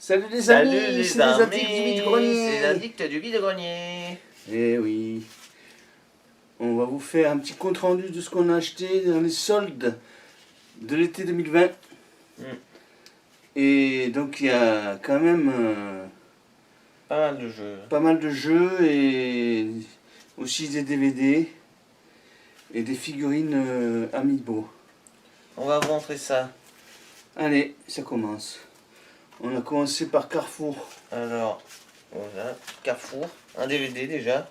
Salut les Salut amis, les c'est les amis, addicts du vide-grenier. c'est les addicts du vide-grenier. Eh oui, on va vous faire un petit compte rendu de ce qu'on a acheté dans les soldes de l'été 2020. Et donc il y a quand même Pas mal de jeux. pas mal de jeux et aussi des DVD et des figurines Amiibo. On va vous montrer ça. Allez, ça commence. On a commencé par Carrefour. Alors, voilà, Carrefour, un DVD déjà.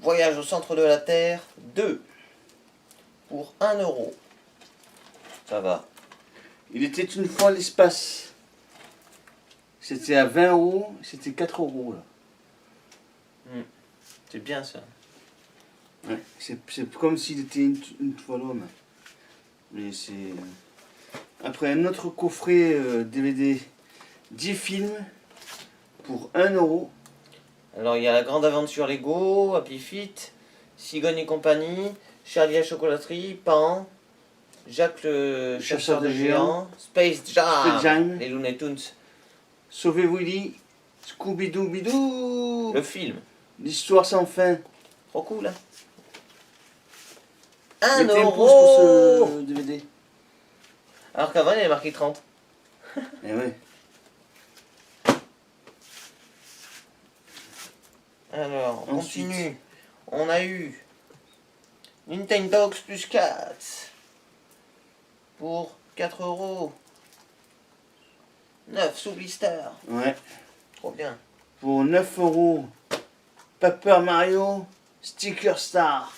Voyage au centre de la Terre 2 pour 1 euro. Ça va. Il était une fois l'espace. C'était à 20 euros, c'était 4 euros là. C'est bien ça. Ouais, c'est comme s'il était une fois l'homme. Mais c'est. Après un autre coffret DVD 10 films pour 1 euro. Alors il y a la grande aventure Lego, Happy Feet, Cigogne et compagnie, Charlie la chocolaterie, Pan, Jacques le chasseur de géants, Space Space Jam, Jam. les Looney Tunes, Sauver Willy, Scooby-Doo Bidou, le film. l'histoire sans fin. Trop cool hein. 1 Mettez un pouce pour euro. ce DVD. Alors qu'avant il avait marqué 30. Eh ouais. Alors, on Ensuite. continue. On a eu Nintendo plus 4 pour 4 euros. 9 sous blister. Ouais. Trop bien. Pour 9 euros, Paper Mario, Sticker Star.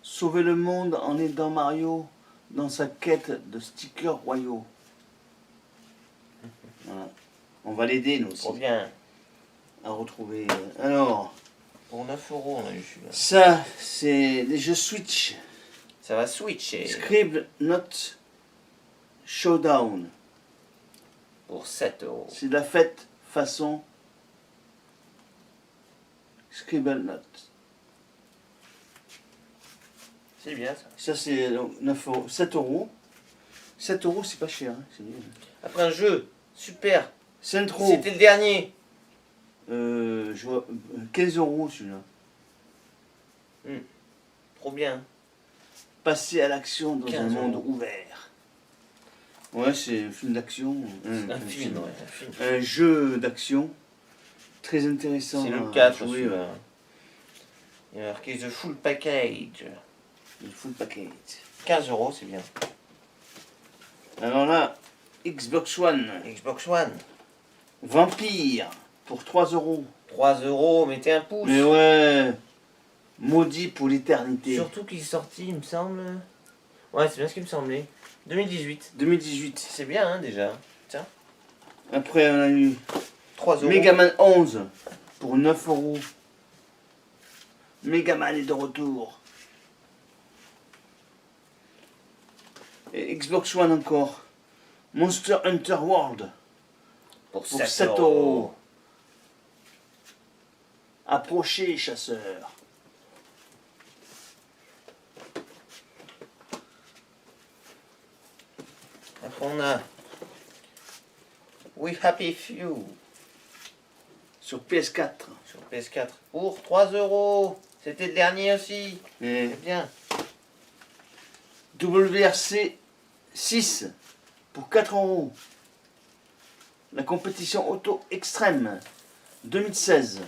Sauver le monde en aidant Mario dans sa quête de stickers royaux. Voilà. On va l'aider nous aussi Trop bien. à retrouver. Alors, Pour 9 euros, on a eu celui-là. ça c'est les jeux Switch. Ça va switcher. Scribble Note Showdown. Pour 7 euros. C'est de la fête façon Scribble Note. C'est bien ça. Ça c'est donc 9 euros, 7 euros. 7 euros c'est pas cher, hein, c'est bien. Après un jeu, super. Centro, C'était le dernier. je vois, 15 euros celui-là. Trop bien. Passer à l'action dans 15 un monde euros. ouvert. Ouais, c'est un film d'action. Un film, ouais. Un film. Un jeu d'action. Très intéressant. C'est le à 4 jouer, celui-là. Il y a marqué The Full Package. Le full package. 15 euros, c'est bien. Alors là, Xbox One. Xbox One. Vampire. Pour 3 euros. 3 euros, mettez un pouce. Mais ouais. Maudit pour l'éternité. Surtout qu'il est sorti, il me semble. Ouais, c'est bien ce qui me semblait. 2018. 2018. C'est bien, hein, déjà. Tiens. Après, on a eu 3 euros. Megaman 11 pour 9 euros. Megaman est de retour. Et Xbox One encore. Monster Hunter World Pour pour 7 7 euros. Approchez, chasseurs. Après, on a We Happy Few Sur PS4. sur PS4 pour 3 euros. C'était le dernier aussi. Et C'est bien. WRC 6 pour 4 euros. La compétition auto extrême 2016.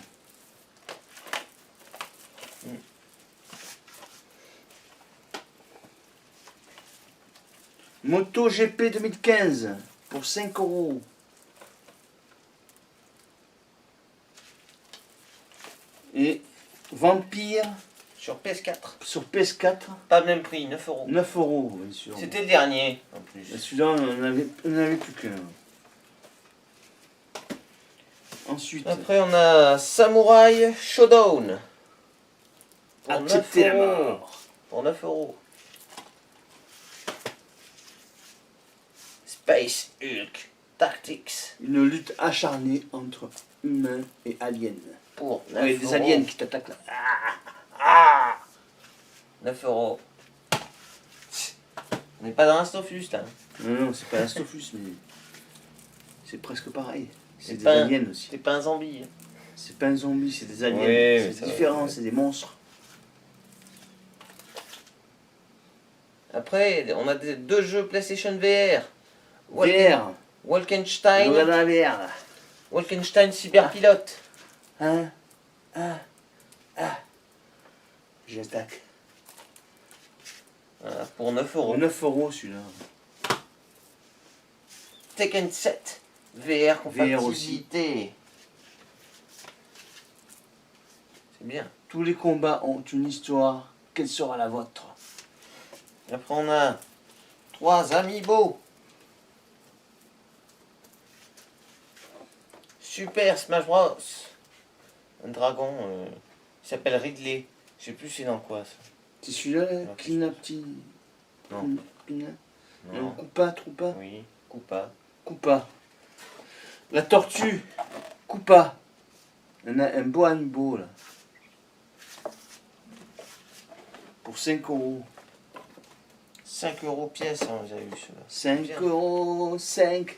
Moto GP 2015 pour 5 euros. Et Vampire Sur PS4. sur PS4, Pas le même prix, 9 euros. 9 euros, bien sûr. C'était le dernier en plus. Et celui-là, on n'en avait plus qu'un. Ensuite, Après, on a Samurai Showdown. Pour 9 accepter la euros. mort. Pour 9 euros. Space Hulk Tactics. Une lutte acharnée entre humains et aliens. Pour 9 Ouais, euros. des aliens qui t'attaquent là. 9 euros. On n'est pas dans un Stofus là. Non, non, c'est pas Astofus, mais C'est presque pareil. C'est des pas un- aliens aussi. C'est pas un zombie. C'est pas un zombie, c'est des aliens. Ouais, mais c'est ça différent, va, ouais. c'est des monstres. Après, on a deux jeux PlayStation VR. VR. Wolfenstein. Regarde la VR là. Wolfenstein Cyberpilote. Hein? Ah. Ah. J'attaque. Voilà, pour 9 Pour euros. 9 euros celui-là. Tekken 7. VR compatibilité. C'est bien. Tous les combats ont une histoire. Quelle sera la vôtre? Après, on a 3 amiibo. Super Smash Bros. Un dragon. Il s'appelle Ridley. Je sais plus c'est dans quoi ça. C'est celui-là, là, Alors, Knappti. Non. Non. Koopa, Troupa. Oui. Koopa. Koopa. La tortue. Koopa. On a un beau amiibo là. Pour 5 euros. 5 euros pièce, hein, vous avez vu cela. 5 Bien. euros, 5.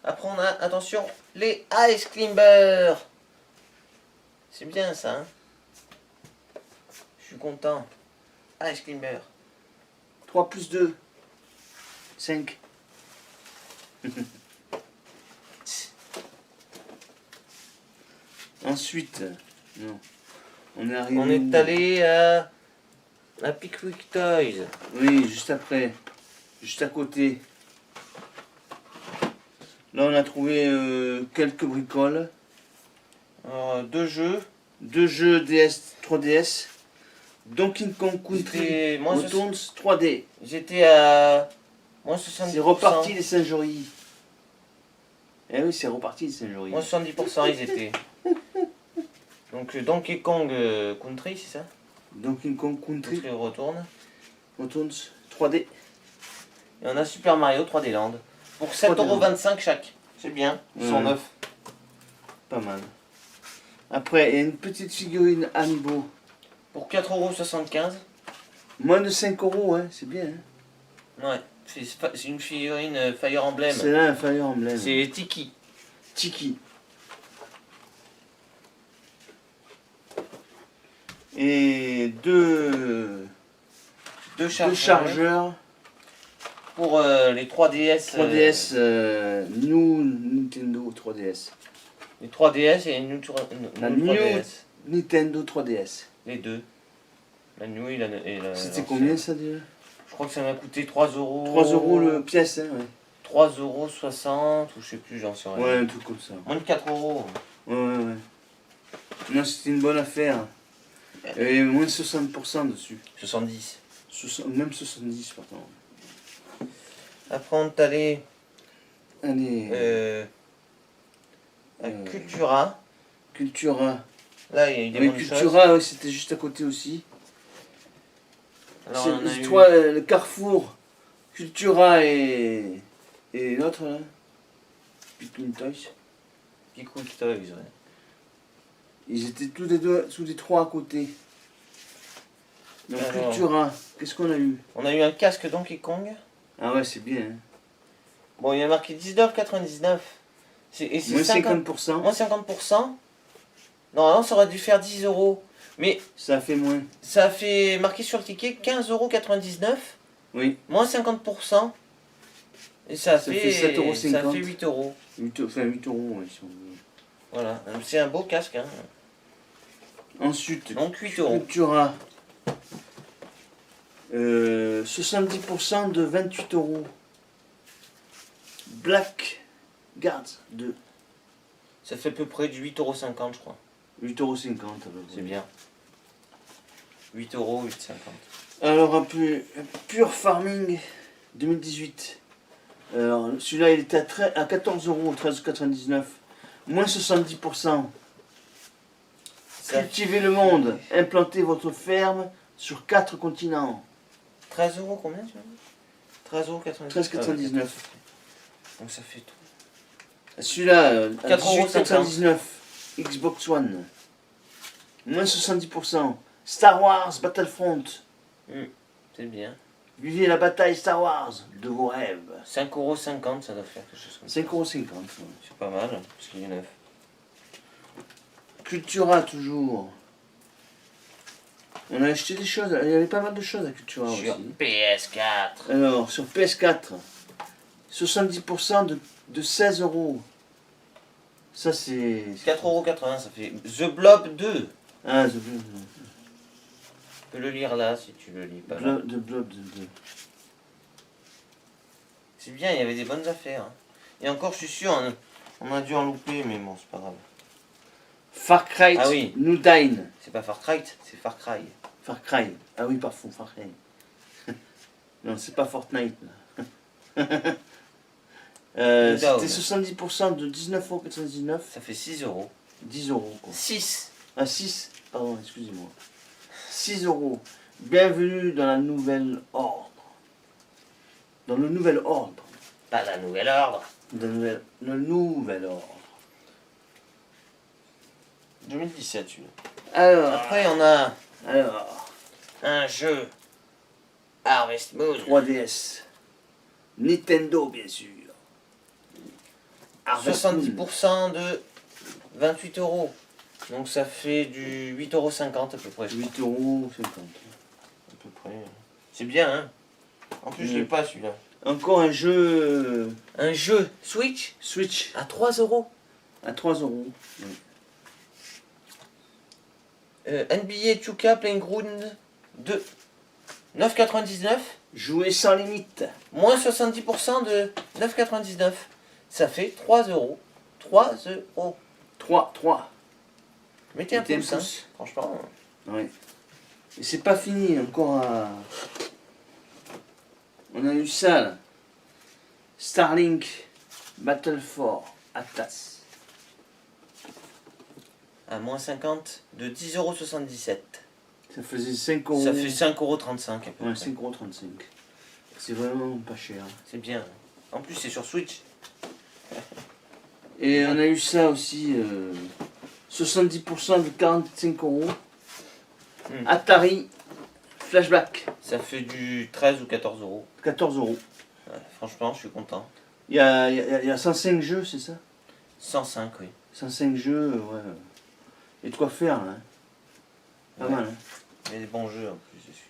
Après, on a, attention, les Ice Climber. C'est bien ça, hein. Je suis content. Ice Climber. 3 plus 2. 5. Ensuite, non. On est arrivé. On est où? allé à Pickwick Toys. Oui, juste après. Juste à côté. Là, on a trouvé quelques bricoles. Alors, 2 jeux. 2 jeux DS, 3DS. Donkey Kong Country C'était moins Returns 3D. J'étais à moins 70%. C'est reparti les Saint-Jory. Eh oui, c'est reparti les Saint-Jory. Moins 70% ils étaient. Donc Donkey Kong Country, c'est ça? Donkey Kong Country Country retourne. Returns 3D. Et on a Super Mario 3D Land. Pour 7,25€ chaque. C'est bien. Ils sont Ouais. neufs. Pas mal. Après, il y a une petite figurine Amiibo. Pour 4,75€. Moins de 5 euros, hein, c'est bien. Hein. Ouais. C'est une figurine Fire Emblem. C'est là un Fire Emblem. C'est Tiki. Tiki. Et deux chargeurs. Pour les 3DS. 3DS, New Nintendo 3DS. Les 3DS et une La New New- 3DS. Nintendo 3DS. Les deux. La New et la. C'était l'ancienne. combien ça déjà? Je crois que ça m'a coûté 3€. 3 euros le pièce, hein, ouais. 3,60€ ou je sais plus, j'en sais rien. Ouais, un truc comme ça. Moins de 4€. Ouais, ouais, ouais. Non, c'était une bonne affaire. Et moins de 60% dessus. 70. Même 70, pardon. Après, on est allé Allez. à Cultura. Cultura. Là, il y a eu des Oui, bonnes choses. Cultura, ouais, c'était juste à côté aussi. Alors, C'est on a eu toi, le Carrefour, Cultura et l'autre là. Pickwick Toys. Pickwick Toys, ouais. Ils étaient tous les trois à côté. Donc Alors. Cultura, qu'est-ce qu'on a eu? On a eu un casque Donkey Kong. Ah ouais, c'est bien. Hein. Bon, il y a marqué 19,99€. Et c'est Moins 50%. 50%, Moins 50%. Normalement, ça aurait dû faire 10€. Mais ça a fait moins. ça a fait marqué sur le ticket 15,99€. Oui, Moins 50%. Et ça Ça fait, fait 7,50€. ça fait 8€. 8 euros, ouais, si on veut. Voilà. C'est un beau casque. Hein. Ensuite, Donc 8€. Cultura. 70% de 28 euros. Black Guards de Ça fait à peu près du 8,50€, je crois. 8,50 €. C'est bien. 8€, 8,50€. Alors un peu Pure Farming 2018. Alors celui-là il était à 14 €, 13,99 €. Moins 70%. Ça Cultivez le monde. Implantez votre ferme sur 4 continents. 13€ combien tu m'as dit 13,99€. 13,99 €. Donc ça fait tout. Celui-là, à 4,50 18,99 €, Xbox One. Moins 70%. Star Wars Battlefront. C'est bien. Vivez la bataille Star Wars de vos rêves. 5,50 € ça doit faire quelque chose comme ça. 5,50 €. C'est pas mal, parce qu'il est neuf. Cultura toujours. On a acheté des choses, il y avait pas mal de choses à Cultura Sur aussi. PS4. Alors, sur PS4, 70% de 16 €. Ça, c'est. 4,80 €, ça fait The Blob 2. Ah, Tu peux le lire là si tu le lis pas là. Blob. C'est bien, il y avait des bonnes affaires. Hein. Et encore, je suis sûr, on a dû en louper, mais bon, c'est pas grave. Far Cry Ah oui. New Dawn. C'est pas Far Cry, c'est Far Cry. Far Cry. Ah oui, parfois, Far Cry. Non, c'est pas Fortnite. Là. Down. C'était 70% de 19,99 €. Ça fait 6 €. 10 € quoi. 6. Ah, 6. Pardon, excusez-moi. 6 €. Bienvenue dans la nouvelle ordre. Dans le nouvel ordre. Pas la nouvelle ordre. Le nouvel ordre. 2017, celui-là. Alors, Après, on a alors, un jeu Harvest Moon. 3DS. Nintendo, bien sûr. Harvest Moon. 70% de 28 €. Donc ça fait du 8,50 € à peu près. 8,50 €. À peu près. C'est bien, hein. En plus, je l'ai pas celui-là. Encore un jeu Un jeu Switch Switch à 3 € à 3 €. NBA 2K Playground 2. 9,99 €. Jouer sans limite. Moins 70% de 9,99 €. Ça fait 3 €. 3 €. 3. Mettez un Mettez un pouce, hein. pouce. Franchement. Oui. Et c'est pas fini, encore à... On a eu ça là. Starlink Battle for Atlas. À moins 50 de 10,77 €. Ça faisait 5 €. Ça fait 5,35 € à peu Ouais, près. 5,35 €. C'est vraiment pas cher. C'est bien. En plus, c'est sur Switch. Et on a eu ça aussi. 70% de 45 €. Atari Flashback. Ça fait du 13 ou 14 €. 14 €. Ouais, franchement, je suis content. Il y a 105 jeux, c'est ça? 105, oui. 105 jeux, ouais. Et de quoi faire là. Hein. Pas Ouais. mal. Hein. Il y a des bons jeux en plus dessus.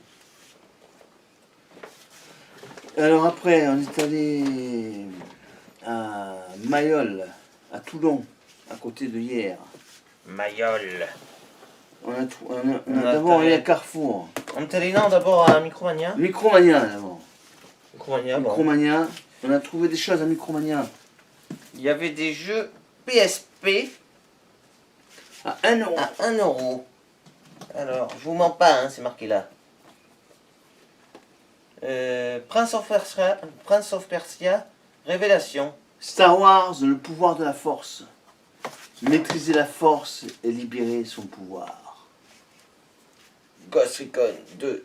Alors après, on est allé à Mayol, à Toulon, à côté de hier. Mayol. On a On a d'abord allé à fait- Carrefour. On est allé là d'abord à Micromania. Micromania d'abord. Micromania, bon. Micromania. On a trouvé des choses à Micromania. Il y avait des jeux PSP À 1 € à 1 €. Alors, je vous mens pas, hein, c'est marqué là. Prince of Persia, Révélation. Star Wars, le pouvoir de la force. Maîtriser la force et libérer son pouvoir. Ghost Recon 2.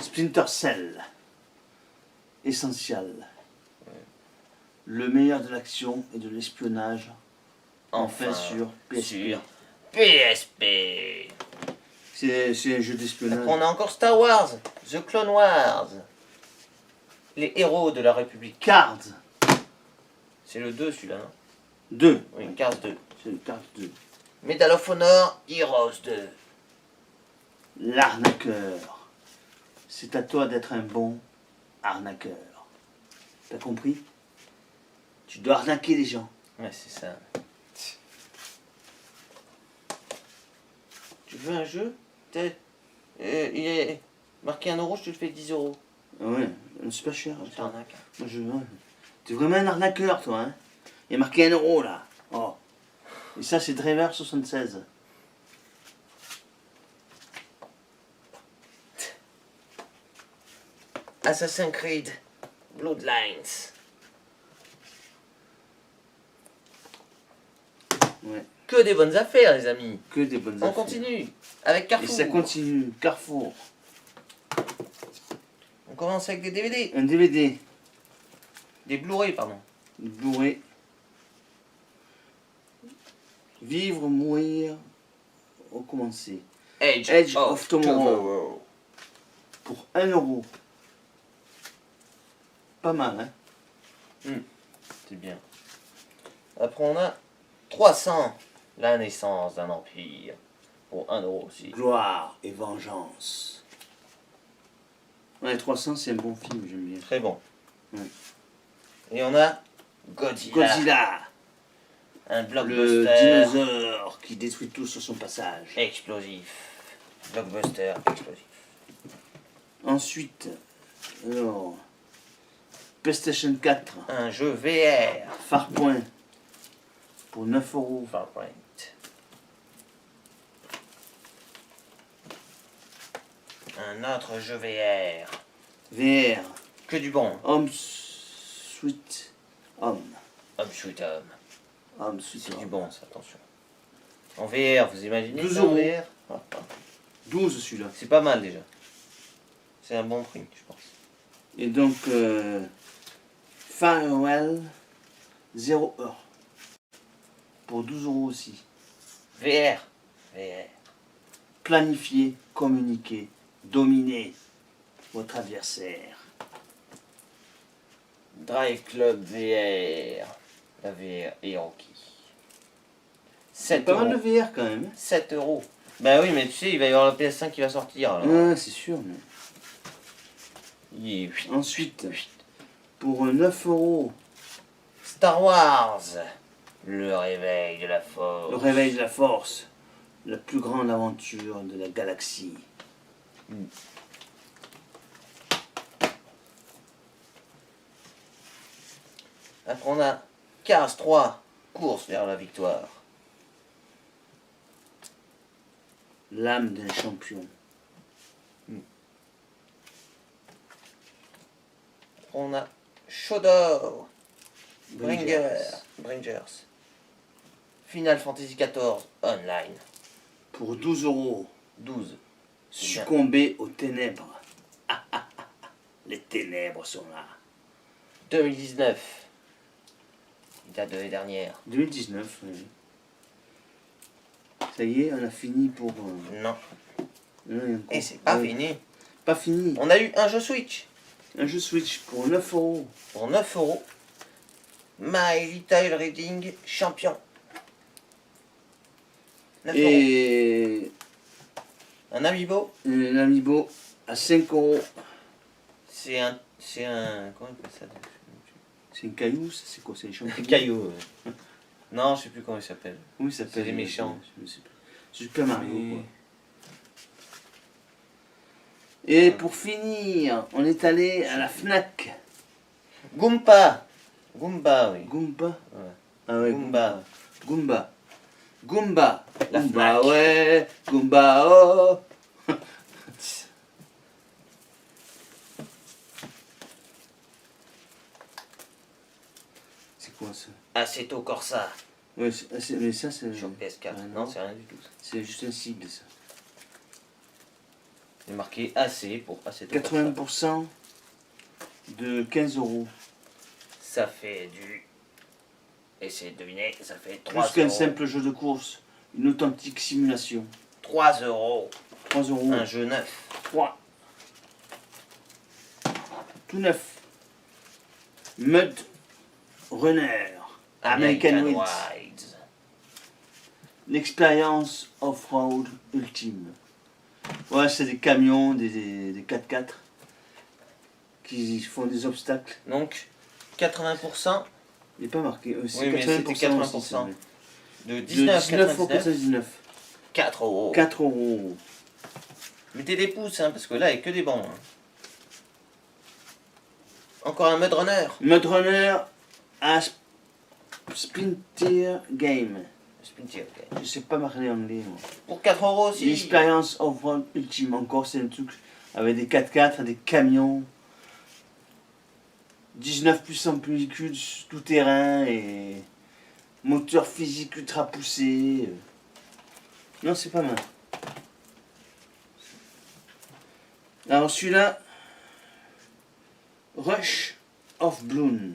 Splinter Cell. Essential. Le meilleur de l'action et de l'espionnage. Enfin sur PSP. Sur PSP. C'est un jeu d'espionnage. On a encore Star Wars, The Clone Wars. Les héros de la République. Cards C'est le 2 celui-là, non 2. Oui, Cars 2. C'est le Cards 2. Medal of Honor, Heroes 2. L'arnaqueur. C'est à toi d'être un bon arnaqueur. T'as compris? Tu dois arnaquer les gens. Ouais, c'est ça. Tu veux un jeu il est marqué 1 €, je te le fais 10 €. Ah ouais, c'est pas cher. Je t'arnaque. Moi, T'es vraiment un arnaqueur, toi, hein? Il y a marqué 1 € là. Oh. Et ça, c'est Driver 76. Assassin's Creed, Bloodlines. Ouais. Que des bonnes affaires, les amis. Que des bonnes On affaires. continue avec Et Carrefour. ça continue. Carrefour. On commence avec des DVD. Un DVD. Des Blu-ray, pardon. Blu-ray. Vivre, mourir, recommencer. Edge Edge of of Tomorrow. pour 1 euro. Pas mal, hein. C'est bien. Après, on a 300. La naissance d'un empire. Pour 1 euro aussi. Gloire et vengeance. Ouais, 300, c'est un bon film, j'aime bien. Très bon. Ouais. Et on a Godzilla. Godzilla, Un le blockbuster dinosaure qui détruit tout sur son passage. explosif. Blockbuster explosif. Ensuite, alors, PlayStation 4, Un jeu VR. Farpoint, pour 9 euros. Farpoint. Un autre jeu VR. VR, Que du bon. Home Sweet Home. Home Sweet Home. Home Sweet C'est du Home. bon, ça, attention. En VR, vous imaginez 12 ça en euros. VR? 12 celui-là. C'est pas mal déjà. C'est un bon prix, je pense. Et donc, Farewell 0 heure. Pour 12 euros aussi. VR. VR. Planifier, communiquer, dominer votre adversaire. Drive Club VR. La VR est requis. C'est 7 pas mal de euros. VR quand même. 7 euros. Bah oui, mais tu sais, il va y avoir la PS5 qui va sortir. Alors. Ouais, c'est sûr. Mais... Il est- Ensuite, pour 9 euros, Star Wars. Le réveil de la force. le réveil de la force. La plus grande aventure de la galaxie. Après, on a Cars 3. Course vers la victoire. L'âme d'un champion. On a Shadow. Bringers. Bringers. Final Fantasy XIV Online. Pour 12 euros, 12. C'est bien. succomber aux ténèbres. Ah, ah, ah, ah. Les ténèbres sont là. 2019. Il date de l'année dernière. 2019, oui. Ça y est, on a fini pour... Non. non, il y a encore- Et c'est pas Ouais, fini. Pas fini. On a eu un jeu Switch. Un jeu Switch pour 9 euros. Pour 9 euros. My Little Reading Champion. 9 euros. Et Un Amiibo. un Amiibo à 5 euros. C'est un. Comment on appelle ça? C'est un caillou, ça, c'est quoi? C'est un champignon? Caillou. Non, je sais plus comment il s'appelle. Oui, ça s'appelle... C'est les méchants. je sais plus. Super Mario, Mais- quoi. Et pour finir, on est allé à la Fnac. Goomba. Goomba, oui. Goomba. Ouais. Ah ouais, Goomba. Goomba. Goomba. La Goomba, Fnac. ouais. Goomba, oh. C'est quoi ça? Assetto Corsa. Ouais, mais ça, c'est... Sur PS4. Ah, non, c'est rien du tout. Ça. C'est juste un sigle, ça. C'est marqué AC pour Assetto Corsa. 80% de 15 euros. Ça fait du. Essayez de deviner, ça fait 3 Plus qu'un euros. simple jeu de course. Une authentique simulation. 3 euros. 3 euros. Un jeu neuf. 3. Tout neuf. Mud Runner. American Wheels. Rides. L'expérience off-road ultime. Ouais, c'est des camions, des 4x4 qui font des obstacles. Donc, 80% Il n'est pas marqué. C'est Oui, mais c'était 80%. 80%. Aussi, ça, de de 19,99 19,99 4 euros. 4 euros. Mettez des pouces, hein, parce que là, il n'y a que des bons. Hein. Encore un Mud Runner. Mud Runner à Splinter Game. Splinter, ok. Je sais pas parler anglais, moi. Pour 4 euros aussi. L'expérience off-road ultime. Encore, c'est un truc avec des 4x4, des camions. 19 puissants véhicules tout terrain et moteur physique ultra poussé. Non, c'est pas mal. Alors celui-là, Rush of Blood.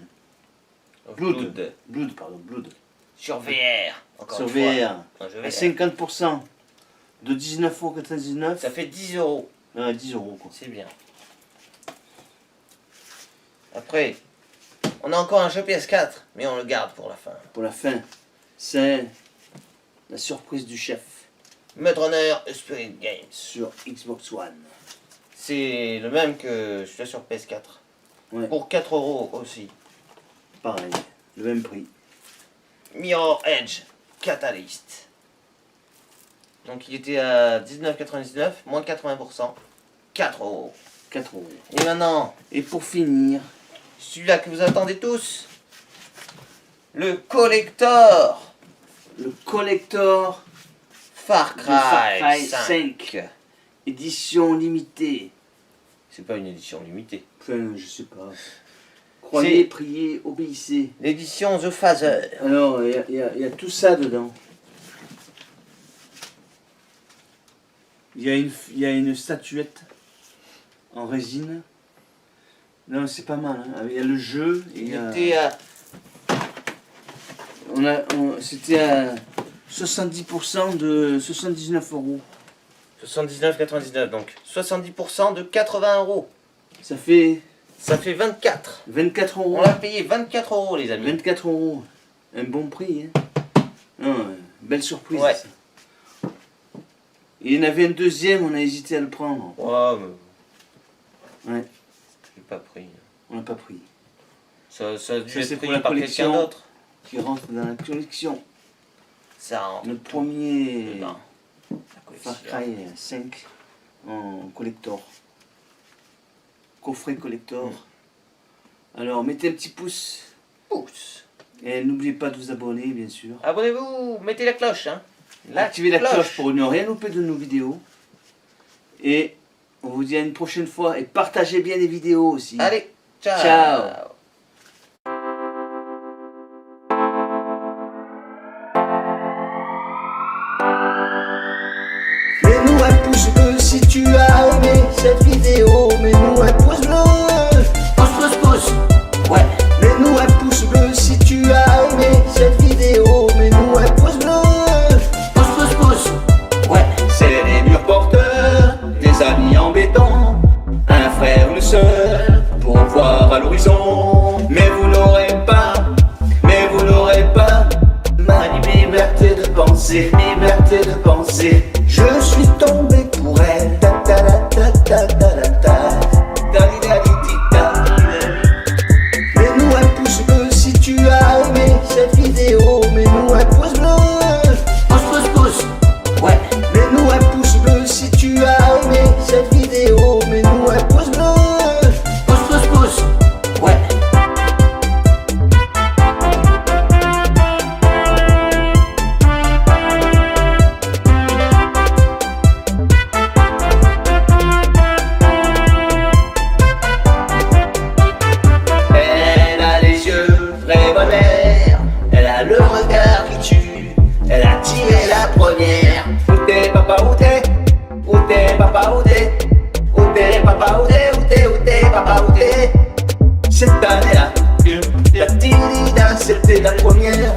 Blood, pardon, Blood. Sur VR. Encore Sur une fois. VR. Un jeu À VR. 50% de 19,99 Ça fait 10 euros. 10 euros quoi. C'est bien. Après, on a encore un jeu PS4, mais on le garde pour la fin. Pour la fin, c'est la surprise du chef Mud Runner Spirit Games. sur Xbox One. C'est le même que celui-là sur PS4. Ouais. Pour 4 € aussi. Pareil, le même prix. Mirror Edge Catalyst. Donc il était à 19,99, moins 80%. 4 €. 4 €. Et maintenant, Et pour finir, celui-là que vous attendez tous. Le Collector. le collector Far de Far Cry Cry 5. édition limitée. C'est pas une édition limitée. Enfin, je sais pas. Croyez, priez, obéissez. L'édition The Phaser. Alors, il y a tout ça dedans. Il y a une statuette en résine. Non, c'est pas mal. Hein. Il y a le jeu. Et il Il y a... était à... C'était à 70% de 79 €. 79,99, donc 70% de 80 €. Ça fait Ça fait 24. 24 On €. l'a payé 24 € les amis. 24 €. Un bon prix. Hein. Non, belle surprise. Ouais. Ça. Il y en avait un deuxième, on a hésité à le prendre. Ouais, mais Ouais, j'ai pas pris. on l'a pas pris. Ça a dû Ça, être c'est pris pour la par collection. quelqu'un d'autre. Qui rentre dans la collection. Ça rentre Le premier dedans. La collection. Far Cry 5 en collector. Coffret collector. Alors mettez un petit pouce. Pouce. Et n'oubliez pas de vous abonner, bien sûr. Abonnez-vous, mettez la cloche. Hein. Activez la cloche pour ne rien louper de nos vidéos. Et on vous dit à une prochaine fois. Et partagez bien les vidéos aussi. Allez, ciao. Ciao. Mets-nous un pouce bleu si tu as aimé cette vidéo. Mets-nous un pouce bleu. Pouce. Ouais. Mets-nous un pouce bleu si tu as aimé cette vidéo. Mets-nous un pouce bleu. Pouce. Ouais. C'est les murs porteurs, des amis embêtants, un frère, une sœur, pour voir à l'horizon. Mais vous n'aurez pas ma liberté de penser, Je suis tombé pour elle. Ta ta la ta ta ta la ta. Dali dali di ta. Mets-nous un pouce bleu si tu as aimé cette vidéo. Mets-nous un pouce bleu. Pouce. Ouais. Mets-nous un pouce bleu si tu as aimé cette vidéo. Mets-nous un pouce bleu. Pouce. Ouais. Elle a les yeux revolver, elle a le regard qui tue, elle a tiré la première. Où t'es papa, où t'es? Où t'es papa, où t'es? Où t'es papa, où t'es? Où t'es papa, où t'es? Cette année-là, la petite c'était la première.